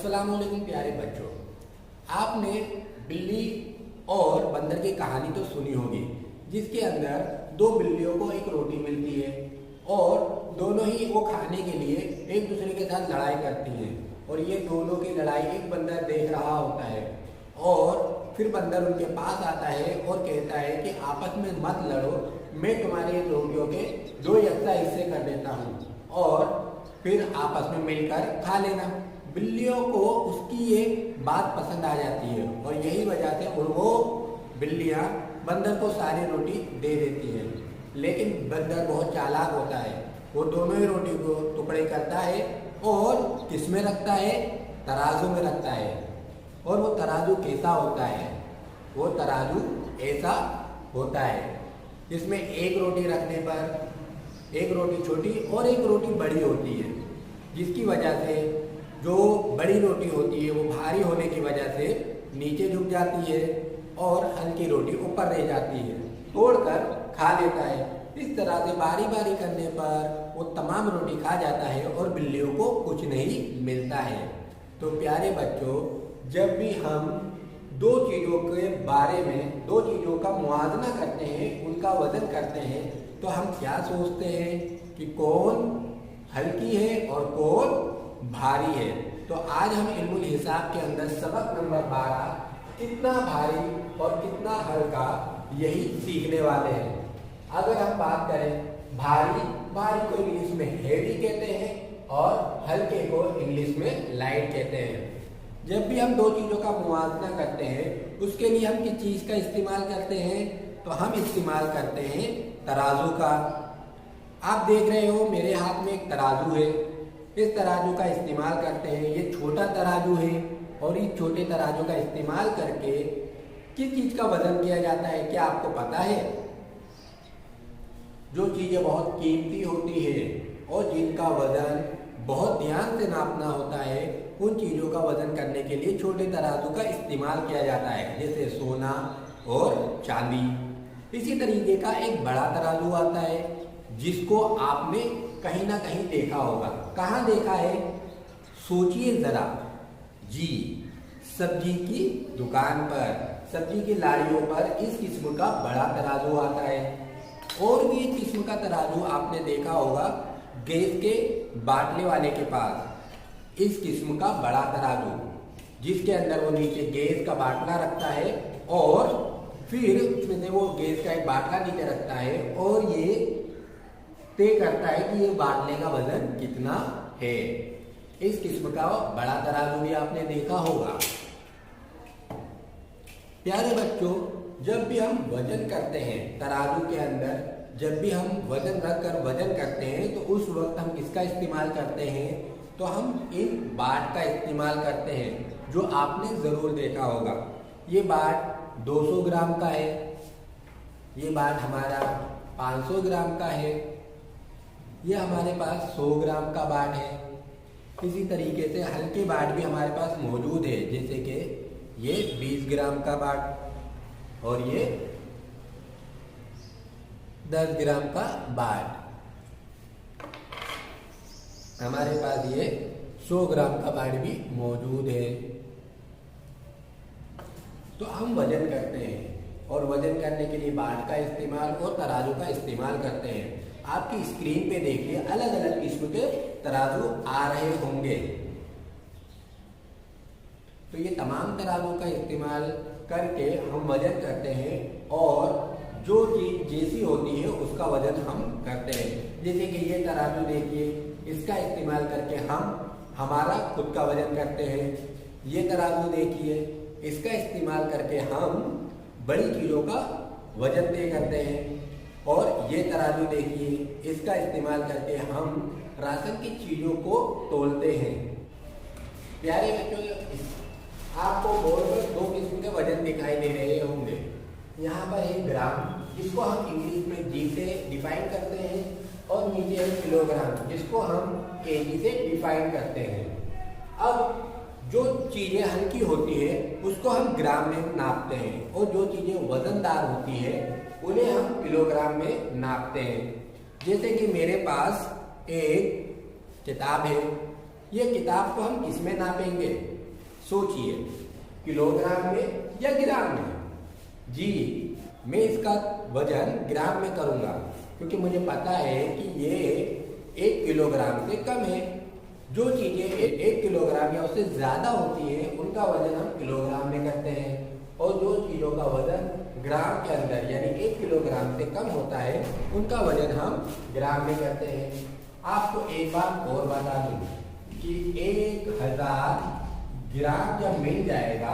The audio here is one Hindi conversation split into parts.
अस्सलाम वालेकुम प्यारे बच्चों। आपने बिल्ली और बंदर की कहानी तो सुनी होगी, जिसके अंदर दो बिल्लियों को एक रोटी मिलती है और दोनों ही वो खाने के लिए एक दूसरे के साथ लड़ाई करती हैं। और ये दोनों की लड़ाई एक बंदर देख रहा होता है और फिर बंदर उनके पास आता है और कहता है कि आपस में मत लड़ो, मैं तुम्हारी रोटियों के दो यक्सा हिस्से कर देता हूँ और फिर आपस में मिलकर खा लेना। बिल्लियों को उसकी ये बात पसंद आ जाती है और यही वजह से वो बिल्लियाँ बंदर को सारी रोटी दे देती हैं। लेकिन बंदर बहुत चालाक होता है, वो दोनों ही रोटी को टुकड़े करता है और किस में रखता है? तराजू में रखता है। और वो तराजू कैसा होता है? वो तराजू ऐसा होता है जिसमें एक रोटी रखने पर एक रोटी छोटी और एक रोटी बड़ी होती है, जिसकी वजह से जो बड़ी रोटी होती है वो भारी होने की वजह से नीचे झुक जाती है और हल्की रोटी ऊपर रह जाती है, तोड़कर खा लेता है। इस तरह से बारी बारी करने पर वो तमाम रोटी खा जाता है और बिल्लियों को कुछ नहीं मिलता है। तो प्यारे बच्चों, जब भी हम दो चीज़ों के बारे में, दो चीज़ों का मुआवजा करते हैं, उनका वजन करते हैं, तो हम क्या सोचते हैं कि कौन हल्की है और कौन भारी है। तो आज हम इल्मुल हिसाब के अंदर सबक नंबर 12 कितना भारी और कितना हल्का, यही सीखने वाले हैं। अगर हम बात करें भारी को इंग्लिश में हेवी कहते हैं और हल्के को इंग्लिश में लाइट कहते हैं। जब भी हम दो चीज़ों का मुआवजा करते हैं, उसके लिए हम किस चीज़ का इस्तेमाल करते हैं? तो हम इस्तेमाल करते हैं तराजू का। आप देख रहे हो मेरे हाथ में एक तराजू है, इस तराजू का इस्तेमाल करते हैं। ये छोटा तराजू है और इस छोटे तराजू का इस्तेमाल करके किस चीज़ का वजन किया जाता है, क्या आपको पता है? जो चीज़ें बहुत कीमती होती है और जिनका वजन बहुत ध्यान से नापना होता है, उन चीज़ों का वजन करने के लिए छोटे तराजू का इस्तेमाल किया जाता है, जैसे सोना और चांदी। इसी तरीके का एक बड़ा तराजू आता है जिसको आपने कहीं ना कहीं देखा होगा। कहाँ देखा है? सोचिए जरा जी, सब्जी की दुकान पर, सब्जी की लारियों पर इस किस्म का बड़ा तराजू आता है। और भी इस किस्म का तराजू आपने देखा होगा गैस के बाटले वाले के पास, इस किस्म का बड़ा तराजू, जिसके अंदर वो नीचे गैस का बाटला रखता है और फिर उसमें से वो गैस का एक बाटला नीचे रखता है और ये तय करता है कि ये बाटले का वजन कितना है। इस किस्म का बड़ा तराजू भी आपने देखा होगा। प्यारे बच्चों, जब भी हम वजन करते हैं तराजू के अंदर, जब भी हम वजन रखकर वजन करते हैं, तो उस वक्त हम किसका इस्तेमाल करते हैं? तो हम इन बाट का इस्तेमाल करते हैं, जो आपने ज़रूर देखा होगा। ये बाट 200 ग्राम का है, ये बाट हमारा 500 ग्राम का है, ये हमारे पास 100 ग्राम का बाट है। इसी तरीके से हल्के बाट भी हमारे पास मौजूद है, जैसे कि ये 20 ग्राम का बाट और ये 10 ग्राम का बाट। हमारे पास ये 100 ग्राम का बाट भी मौजूद है। तो हम वजन करते हैं और वजन करने के लिए बाट का इस्तेमाल और तराजू का इस्तेमाल करते हैं। आपकी स्क्रीन पे देखिए अलग अलग किस्म के तराजू आ रहे होंगे। तो ये तमाम तराजू का इस्तेमाल करके हम वजन करते हैं और जो चीज़ जैसी होती है उसका वजन हम करते हैं। जैसे कि ये तराजू देखिए, इसका इस्तेमाल करके हम हमारा खुद का वजन करते हैं। ये तराजू देखिए, इसका इस्तेमाल करके हम बड़ी चीज़ों का वजन तय करते हैं। और ये तराजू देखिए, इसका इस्तेमाल करके हम राशन की चीज़ों को तोलते हैं। प्यारे बच्चों, आपको बोर्ड पर दो किस्म के वजन दिखाई दे रहे होंगे। यहाँ पर है ग्राम, जिसको हम इंग्लिश में जी से डिफाइन करते हैं, और नीचे है किलोग्राम, जिसको हम केजी से डिफाइन करते हैं। अब जो चीज़ें हल्की होती है उसको हम ग्राम में नापते हैं और जो चीज़ें वजनदार होती है उन्हें हम किलोग्राम में नापते हैं। जैसे कि मेरे पास एक किताब है, ये किताब को हम किस में नापेंगे? सोचिए, किलोग्राम में या ग्राम में? जी, मैं इसका वजन ग्राम में करूंगा, क्योंकि मुझे पता है कि ये 1 किलोग्राम से कम है। जो चीजें 1 किलोग्राम या उससे ज्यादा होती है उनका वजन हम किलोग्राम में करते हैं, और जो चीजों का वजन ग्राम के अंदर यानी 1 किलोग्राम से कम होता है उनका वजन हम ग्राम में करते हैं। आपको एक बात और बता दूं कि 1000 ग्राम जब मिल जाएगा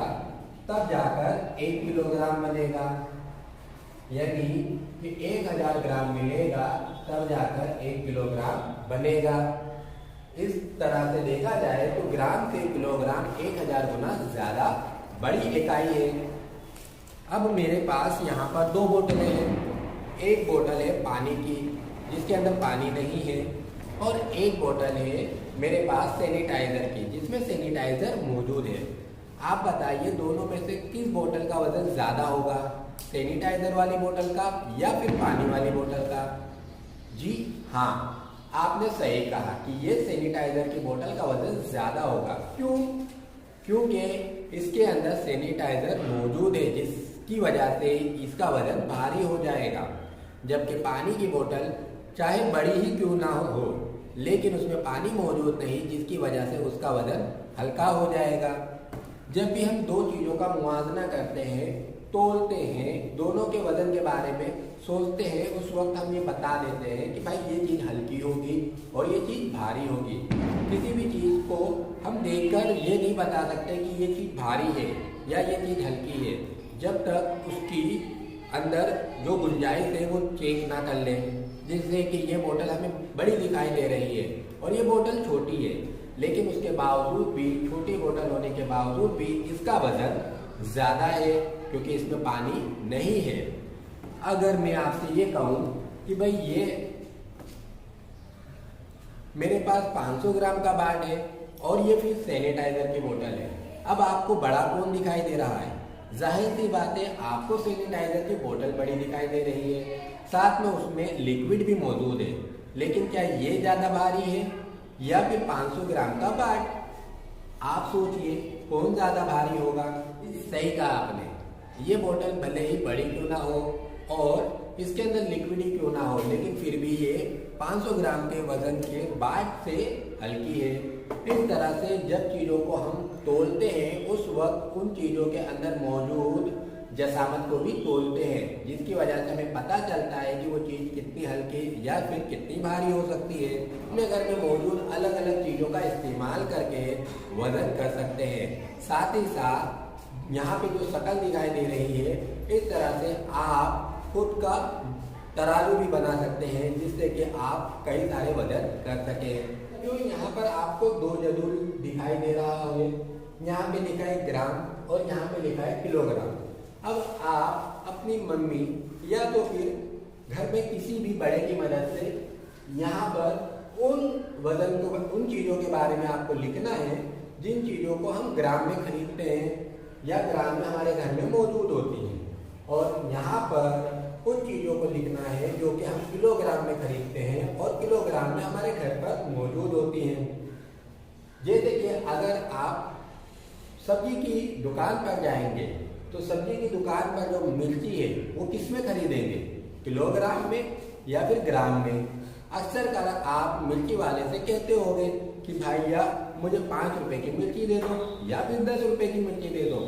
तब जाकर 1 किलोग्राम बनेगा, यानी कि 1000 ग्राम मिलेगा तब जाकर 1 किलोग्राम बनेगा। इस तरह से देखा जाए तो ग्राम से किलोग्राम 1000 गुना ज्यादा बड़ी इकाई है। अब मेरे पास यहाँ पर 2 बोतलें हैं। एक बोतल है पानी की जिसके अंदर पानी नहीं है, और एक बोतल है मेरे पास सैनिटाइजर की जिसमें सैनिटाइजर मौजूद है। आप बताइए दोनों में से किस बोतल का वजन ज्यादा होगा, सैनिटाइजर वाली बोतल का या फिर पानी वाली बोतल का? जी हाँ, आपने सही कहा कि ये सैनिटाइजर की बोतल का वजन ज्यादा होगा। क्यों? क्योंकि इसके अंदर सैनिटाइजर मौजूद है जिसकी वजह से इसका वजन भारी हो जाएगा, जबकि पानी की बोतल चाहे बड़ी ही क्यों ना हो लेकिन उसमें पानी मौजूद नहीं जिसकी वजह से उसका वजन हल्का हो जाएगा। जब भी हम 2 चीजों का मुआवजा करते हैं, तोलते हैं, दोनों के वजन के बारे में सोचते हैं, उस वक्त हम ये बता देते हैं कि भाई ये चीज हल्की होगी और ये चीज भारी होगी। किसी भी चीज को हम देखकर ये नहीं बता सकते कि ये चीज भारी है या ये चीज हल्की है जब तक उसकी अंदर जो गुंजाइश है वो चेक ना कर लें। जिससे कि ये बोतल हमें बड़ी दिखाई दे रही है और ये बोतल छोटी है, लेकिन उसके बावजूद भी, छोटी बोतल होने के बावजूद भी इसका वजन ज्यादा है क्योंकि इसमें पानी नहीं है। अगर मैं आपसे ये कहूं कि भाई ये मेरे पास 500 ग्राम का बाट है और ये फिर सैनिटाइजर की बोतल है, अब आपको बड़ा कौन दिखाई दे रहा है? जाहिर सी बात है आपको सैनिटाइजर की बोतल बड़ी दिखाई दे रही है, साथ में उसमें लिक्विड भी मौजूद है। लेकिन क्या ये ज्यादा भारी है या फिर 500 ग्राम का बाट? आप सोचिए कौन ज्यादा भारी होगा? सही कहा आपने, ये बोतल भले ही बड़ी क्यों ना हो और इसके अंदर लिक्विड ही क्यों ना हो, लेकिन फिर भी ये 500 ग्राम के वजन के बाट से हल्की है। इस तरह से जब चीजों को हम तोलते हैं उस वक्त उन चीजों के अंदर मौजूद जसामत को भी तोलते हैं, जिसकी वजह से हमें पता चलता है कि वो चीज कितनी हल्की या फिर कितनी भारी हो सकती है। अपने घर में मौजूद अलग अलग चीजों का इस्तेमाल करके वजन कर सकते हैं। साथ ही साथ यहाँ पे जो शक्ल दिखाई दे रही है, इस तरह से आप खुद का तराजू भी बना सकते हैं जिससे कि आप कई सारे वजन कर सकें। जो यहाँ पर आपको 2 जदूल दिखाई दे रहा है, यहाँ पे लिखा है ग्राम और यहाँ पे लिखा है किलोग्राम। अब आप अपनी मम्मी या तो फिर घर में किसी भी बड़े की मदद से यहाँ पर उन वजन को, उन चीज़ों के बारे में आपको लिखना है जिन चीज़ों को हम ग्राम में खरीदते हैं या ग्राम में हमारे घर में मौजूद होती हैं, और यहाँ पर उन चीज़ों को लिखना है जो कि हम किलोग्राम में खरीदते हैं और किलोग्राम में हमारे घर पर मौजूद होती हैं। जैसे कि अगर आप सब्जी की दुकान पर जाएंगे तो सब्जी की दुकान पर जो मिर्ची है वो किस में खरीदेंगे, किलोग्राम में या फिर ग्राम में? अक्सर कर आप मिर्ची वाले से कहते होंगे कि भैया मुझे 5 रुपए की मिर्ची दे दो या फिर 10 रुपए की मिर्ची दे दो,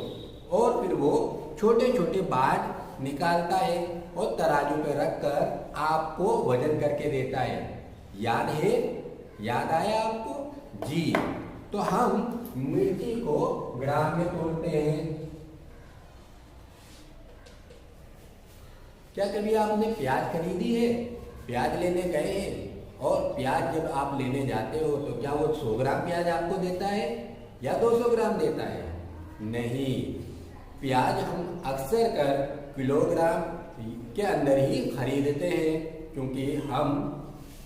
और फिर वो छोटे छोटे बाट निकालता है और तराजू पे रखकर आपको वजन करके देता है। याद है? याद आया आपको? जी, तो हम मिर्ची को ग्राम में तोलते हैं। क्या कभी आपने प्याज खरीदी है? प्याज लेने गए हैं और प्याज जब आप लेने जाते हो तो क्या वो 100 ग्राम प्याज आपको देता है या 200 ग्राम देता है? नहीं, प्याज हम अक्सर कर किलोग्राम के अंदर ही खरीदते हैं क्योंकि हम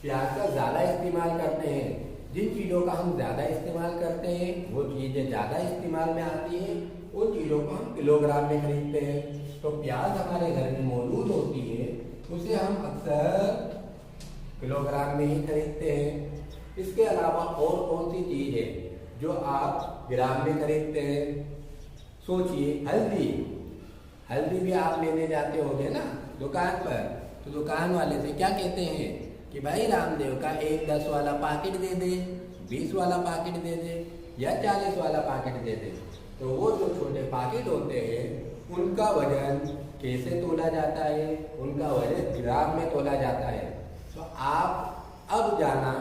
प्याज का ज़्यादा इस्तेमाल करते हैं। जिन चीज़ों का हम ज़्यादा इस्तेमाल करते हैं वो चीज़ें ज़्यादा इस्तेमाल में आती हैं, उन चीज़ों को हम किलोग्राम में खरीदते हैं। तो प्याज हमारे घर में मौजूद होती है उसे हम अक्सर किलोग्राम में ही खरीदते हैं। इसके अलावा और कौन सी चीज़ है जो आप ग्राम में खरीदते हैं। सोचिए हल्दी भी आप लेने जाते होंगे ना दुकान पर, तो दुकान वाले से क्या कहते हैं कि भाई रामदेव का एक 10 वाला पैकेट दे दे, 20 वाला पैकेट दे दे या 40 वाला पैकेट दे दे। तो वो जो छोटे पैकेट होते हैं उनका वजन कैसे तोला जाता है? उनका वजन ग्राम में तोला जाता है। तो आप अब जाना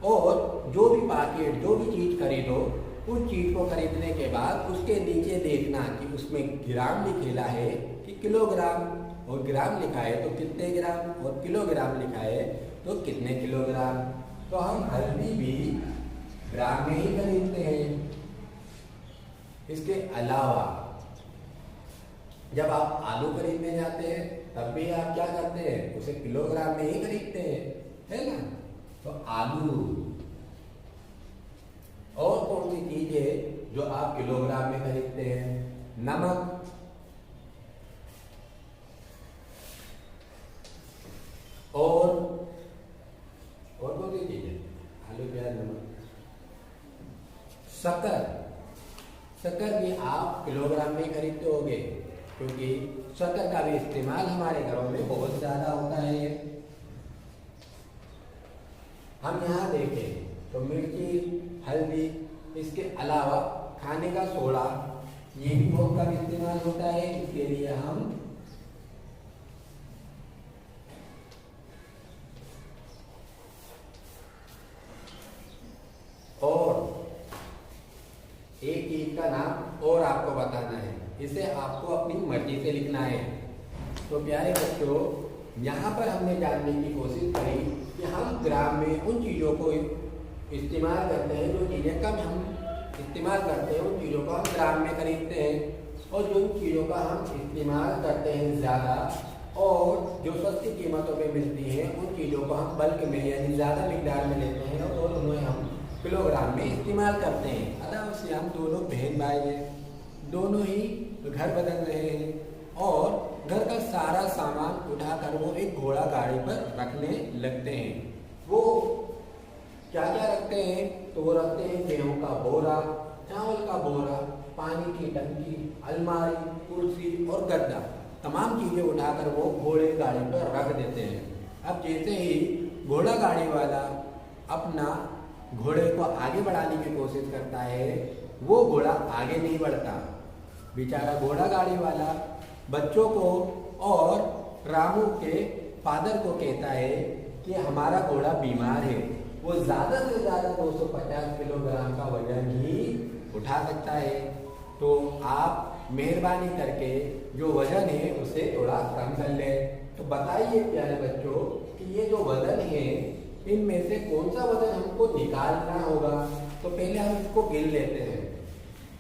और जो भी पैकेट जो भी चीज़ खरीदो, उस चीज़ को खरीदने के बाद उसके नीचे देखना कि उसमें ग्राम लिखेला है कि किलोग्राम, और ग्राम लिखा है तो कितने ग्राम, और किलोग्राम लिखा है तो कितने किलोग्राम। तो हम हल्दी भी ग्राम में ही खरीदते हैं। इसके अलावा जब आप आलू खरीदने जाते हैं तब भी आप क्या करते हैं? उसे किलोग्राम में ही खरीदते हैं, है ना? तो आलू और कौन सी चीज है जो आप किलोग्राम में खरीदते हैं? नमक, और कौन सी चीज है? आलू, प्याज, नमक। शक्कर भी आप किलोग्राम में खरीदते होंगे, क्योंकि शक्कर का भी इस्तेमाल हमारे घरों में बहुत ज्यादा होता है। हम यहाँ देखें तो मिर्ची, हल्दी, इसके अलावा खाने का सोडा, ये भी बहुत कम इस्तेमाल होता है। इसके लिए हम और एक चीज का नाम और आपको बताना है, इसे आपको अपनी मर्जी से लिखना है। तो प्यारे बच्चों, यहाँ पर हमने जानने की कोशिश करी कि हम ग्राम में उन चीज़ों को इस्तेमाल करते हैं, जो चीज़ें कम हम इस्तेमाल करते हैं उन चीज़ों को हम ग्राम में खरीदते हैं, और जो चीज़ों का हम इस्तेमाल करते हैं ज़्यादा और जो सस्ती कीमतों में मिलती हैं उन चीज़ों को हम बल्क में यानी ज़्यादा मिकदार में लेते हैं, और उन्हें हम किलोग्राम में इस्तेमाल करते हैं। अतः उससे हम दोनों बहन भाई हैं, दोनों ही घर बदल रहे हैं और घर का सारा सामान उठाकर वो एक घोड़ा गाड़ी पर रखने लगते हैं। वो क्या क्या रखते हैं? तो वो रखते हैं गेहूं का बोरा, चावल का बोरा, पानी की टंकी, अलमारी, कुर्सी और गद्दा, तमाम चीज़ें उठाकर वो घोड़े गाड़ी पर रख देते हैं। अब जैसे ही घोड़ा गाड़ी वाला अपना घोड़े को आगे बढ़ाने की कोशिश करता है, वो घोड़ा आगे नहीं बढ़ता। बेचारा घोड़ा गाड़ी वाला बच्चों को और रामू के फादर को कहता है कि हमारा घोड़ा बीमार है, वो ज़्यादा से ज़्यादा 250 किलोग्राम का वजन ही उठा सकता है, तो आप मेहरबानी करके जो वजन है उसे थोड़ा कम कर ले। तो बताइए प्यारे बच्चों कि ये जो वजन है इनमें से कौन सा वजन हमको निकालना होगा? तो पहले हम इसको गिन लेते हैं,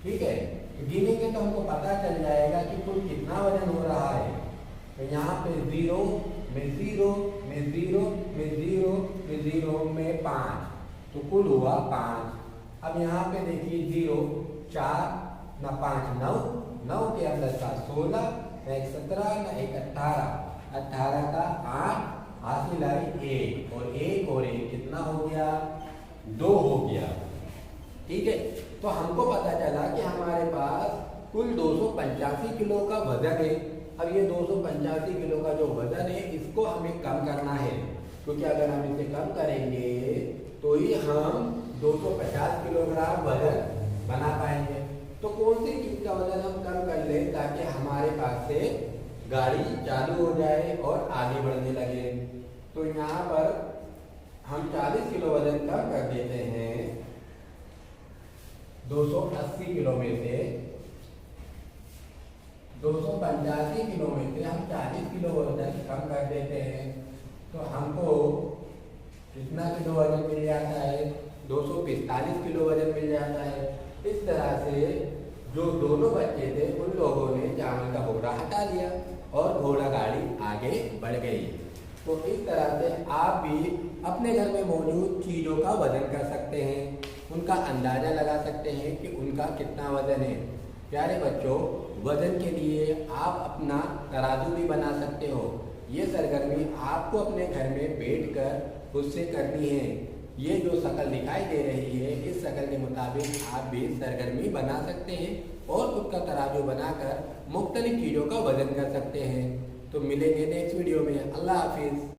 ठीक है? गिनेंगे तो हमको पता चल जाएगा कि कुल कितना वजन हो रहा है। तो यहाँ पे 0 में 0 में 0 में 0 में 0 में 5, तो कुल हुआ 5। अब यहाँ पे देखिए 0, 4 ना 5 9, 9 के अंदर का 16 ना 1 17 ना 1 18, 18 का 8 हासिल आई 1, और 1 और 1 कितना हो गया? 2 हो गया, ठीक है? तो हमको पता चला कि हमारे पास कुल 285 किलो का वजन है। अब ये 285 किलो का जो वजन है इसको हमें कम करना है, क्योंकि अगर हम इसे कम करेंगे तो ही हम 250 किलोग्राम वजन बना पाएंगे। तो कौन सी चीज का वजन हम कम कर लें ताकि हमारे पास से गाड़ी चालू हो जाए और आगे बढ़ने लगे? तो यहाँ पर हम 40 किलो वजन कम कर देते हैं 280 किलो में से। 285 किलो में से हम 40 किलो वजन कम कर देते हैं, तो हमको कितना किलो वजन मिल जाता है? 245 किलो वजन मिल जाता है। इस तरह से जो दोनों बच्चे थे उन लोगों ने चावल का बोरा हटा दिया और घोड़ा गाड़ी आगे बढ़ गई। तो इस तरह से आप भी अपने घर में मौजूद चीज़ों का वजन कर सकते हैं, उनका अंदाज़ा लगा सकते हैं कि उनका कितना वजन है। प्यारे बच्चों, वजन के लिए आप अपना तराजू भी बना सकते हो। ये सरगर्मी आपको अपने घर में बैठकर खुद से करनी है। ये जो शक्ल दिखाई दे रही है, इस शक्ल के मुताबिक आप भी सरगर्मी बना सकते हैं और खुद का तराजू बनाकर मुख्तलिफ चीज़ों का वजन कर सकते हैं। तो मिलेंगे नेक्स्ट वीडियो में। अल्लाह हाफिज़।